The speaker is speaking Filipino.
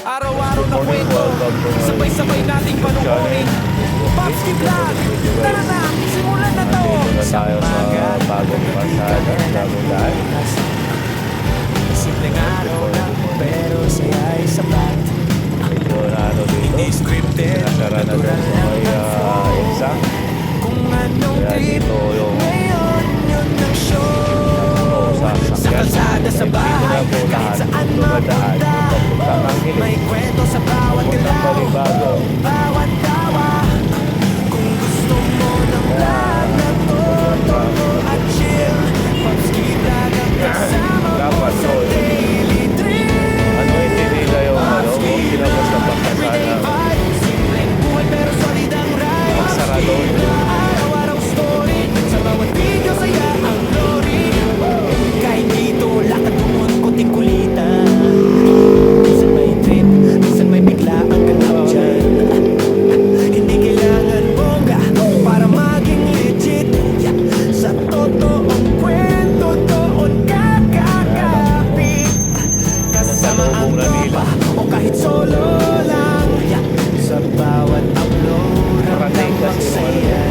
Araw-araw na kwento, sabay-sabay nating panoorin. Popski Vlog, tara na, simulan na to. Tayo sa bagong pasada, bagong daan. Simpleng araw lang, pero saya'y sapat. Medyo na ano dito. Hindi scripted, Sinasara na doon sa may exam. kung anong Kaya trip, dito yung ngayon yun ang show. Sa sasakyan. kalsada, sa bahay, kahit saan dumadaan mapunta. yung papuntang ang May hilig. kwento sa bawat Papuntang galaw, Balibago. bawat tawa. Kung gusto mo ng vlog na totoo at chill, Popski Vlog ang kasama mo Dapat sa yun. daily trip. Ano hindi nila yung ano, Popski kinabas na Everyday pagkasana. vibe, simpleng buhay pero solid ang ride. Magsara doon. Araw-araw story, sa bawat video saya ang glory. Kahit dito, lakad doon, kunting kulitan. Minsan may trip, minsan may bigla ang ganap dyan. Hindi kailangan bongga para maging legit. Sa totoong kwento doon kakakapit. Kasama ang tropa o kahit solo lang. Sa bawat upload ang Parating kasi saya.